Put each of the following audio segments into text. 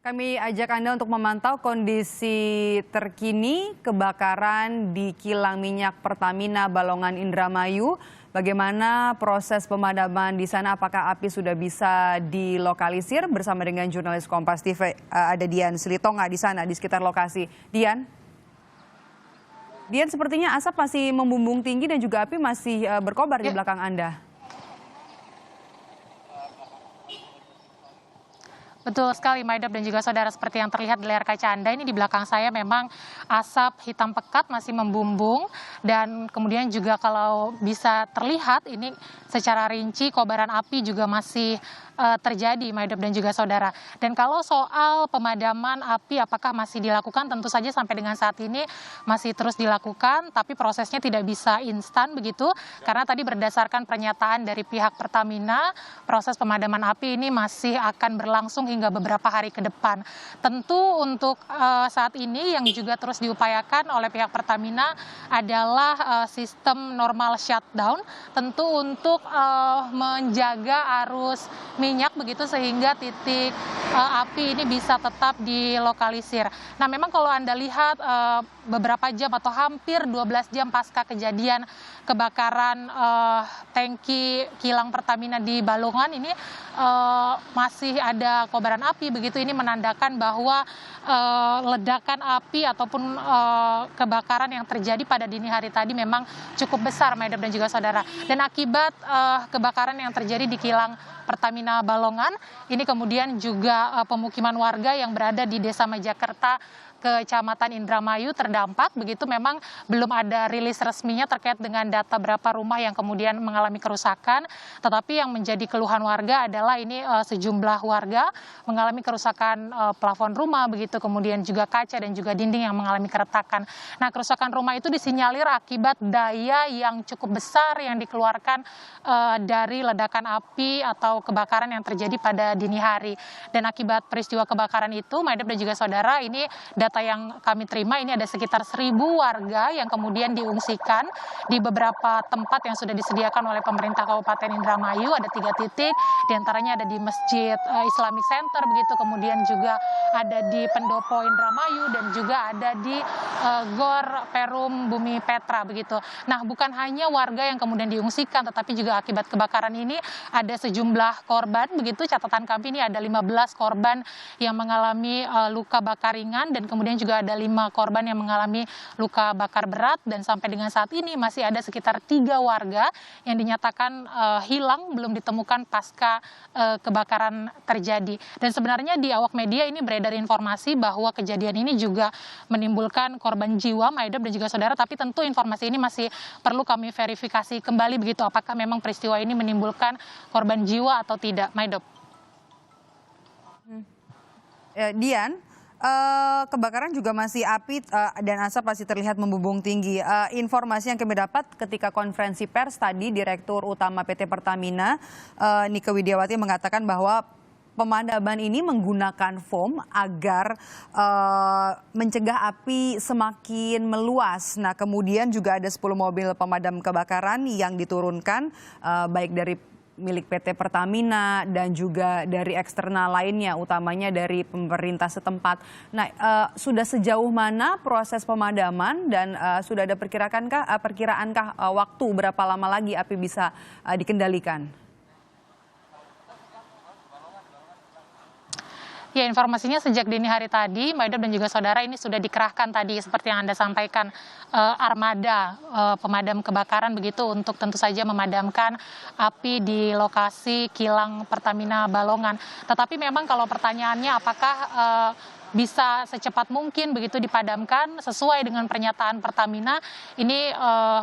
Kami ajak Anda untuk memantau kondisi terkini kebakaran di kilang minyak Pertamina Balongan Indramayu. Bagaimana proses pemadaman di sana? Apakah api sudah bisa dilokalisir? Bersama dengan jurnalis Kompas TV ada Dian Silitonga di sana di sekitar lokasi. Dian, sepertinya asap masih membumbung tinggi dan juga api masih berkobar di belakang Anda. Betul sekali, Maidop dan juga saudara, seperti yang terlihat di layar kaca Anda ini di belakang saya memang asap hitam pekat masih membumbung dan kemudian juga kalau bisa terlihat ini secara rinci kobaran api juga masih terjadi, Maidop dan juga saudara. Dan kalau soal pemadaman api apakah masih dilakukan, tentu saja sampai dengan saat ini masih terus dilakukan, tapi prosesnya tidak bisa instan begitu, karena tadi berdasarkan pernyataan dari pihak Pertamina, proses pemadaman api ini masih akan berlangsung hingga beberapa hari ke depan. Tentu untuk saat ini yang juga terus diupayakan oleh pihak Pertamina adalah sistem normal shutdown, tentu untuk menjaga arus minyak begitu sehingga titik api ini bisa tetap dilokalisir. Nah, memang kalau Anda lihat beberapa jam atau hampir 12 jam pasca kejadian kebakaran tangki kilang Pertamina di Balongan ini masih ada kobaran api begitu, ini menandakan bahwa ledakan api ataupun kebakaran yang terjadi pada dini hari tadi memang cukup besar, Maidop dan juga saudara. Dan akibat kebakaran yang terjadi di kilang Pertamina Balongan ini kemudian juga pemukiman warga yang berada di Desa Majakerta, Kecamatan Indramayu terdampak begitu. Memang belum ada rilis resminya terkait dengan data berapa rumah yang kemudian mengalami kerusakan, tetapi yang menjadi keluhan warga adalah ini sejumlah warga mengalami kerusakan plafon rumah begitu, kemudian juga kaca dan juga dinding yang mengalami keretakan. Nah, kerusakan rumah itu disinyalir akibat daya yang cukup besar yang dikeluarkan dari ledakan api atau kebakaran yang terjadi pada dini hari. Dan akibat peristiwa kebakaran itu, Maidop dan juga saudara, ini data yang kami terima ini ada sekitar 1.000 warga yang kemudian diungsikan di beberapa tempat yang sudah disediakan oleh pemerintah Kabupaten Indramayu. Ada 3 titik, diantaranya ada di Masjid Islamic Center begitu, kemudian juga ada di Pendopo Indramayu dan juga ada di Gor Perum Bumi Petra begitu. Nah, bukan hanya warga yang kemudian diungsikan, tetapi juga akibat kebakaran ini ada sejumlah korban begitu. Catatan kami ini ada 15 korban yang mengalami luka bakar ringan dan kemudian juga ada 5 korban yang mengalami luka bakar berat, dan sampai dengan saat ini masih ada sekitar 3 warga yang dinyatakan hilang belum ditemukan pasca kebakaran terjadi. Dan sebenarnya di awak media ini beredar informasi bahwa kejadian ini juga menimbulkan korban jiwa, Maidop dan juga saudara, tapi tentu informasi ini masih perlu kami verifikasi kembali begitu, apakah memang peristiwa ini menimbulkan korban jiwa atau tidak, Maidop. Dian, kebakaran juga masih api dan asap masih terlihat membumbung tinggi. Informasi yang kami dapat ketika konferensi pers tadi, Direktur Utama PT Pertamina, Nike Widiawati, mengatakan bahwa pemadaman ini menggunakan foam agar mencegah api semakin meluas. Nah, kemudian juga ada 10 mobil pemadam kebakaran yang diturunkan, baik dari milik PT Pertamina dan juga dari eksternal lainnya, utamanya dari pemerintah setempat. Nah, sudah sejauh mana proses pemadaman dan sudah ada perkiraankah waktu berapa lama lagi api bisa dikendalikan? Ya, informasinya sejak dini hari tadi, Maidop dan juga saudara, ini sudah dikerahkan tadi seperti yang Anda sampaikan, armada pemadam kebakaran begitu untuk tentu saja memadamkan api di lokasi kilang Pertamina Balongan. Tetapi memang kalau pertanyaannya apakah bisa secepat mungkin begitu dipadamkan, sesuai dengan pernyataan Pertamina ini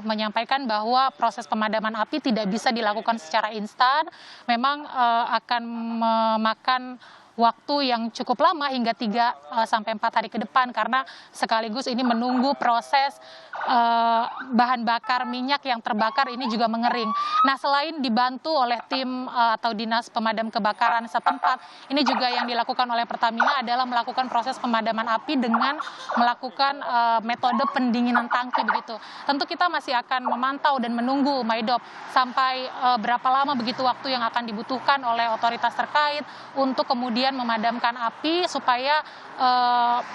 menyampaikan bahwa proses pemadaman api tidak bisa dilakukan secara instan, memang akan memakan waktu yang cukup lama hingga 3 sampai 4 hari ke depan, karena sekaligus ini menunggu proses bahan bakar minyak yang terbakar ini juga mengering. Nah, selain dibantu oleh tim atau dinas pemadam kebakaran setempat, ini juga yang dilakukan oleh Pertamina adalah melakukan proses pemadaman api dengan melakukan metode pendinginan tangki begitu. Tentu kita masih akan memantau dan menunggu, Maidop, sampai berapa lama begitu waktu yang akan dibutuhkan oleh otoritas terkait untuk kemudian kemudian memadamkan api supaya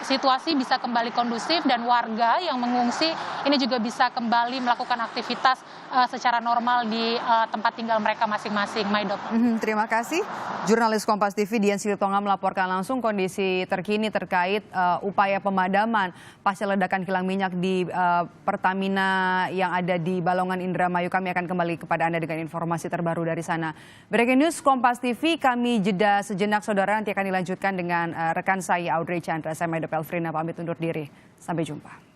situasi bisa kembali kondusif dan warga yang mengungsi ini juga bisa kembali melakukan aktivitas secara normal di tempat tinggal mereka masing-masing. Maidop. Terima kasih. Jurnalis Kompas TV Dian Silitonga melaporkan langsung kondisi terkini terkait upaya pemadaman pasca ledakan kilang minyak di Pertamina yang ada di Balongan Indramayu. Kami akan kembali kepada Anda dengan informasi terbaru dari sana. Breaking News Kompas TV, kami jeda sejenak saudara, nanti akan dilanjutkan dengan rekan saya Audrey Chandra. Saya Maidop Elfrina pamit undur diri. Sampai jumpa.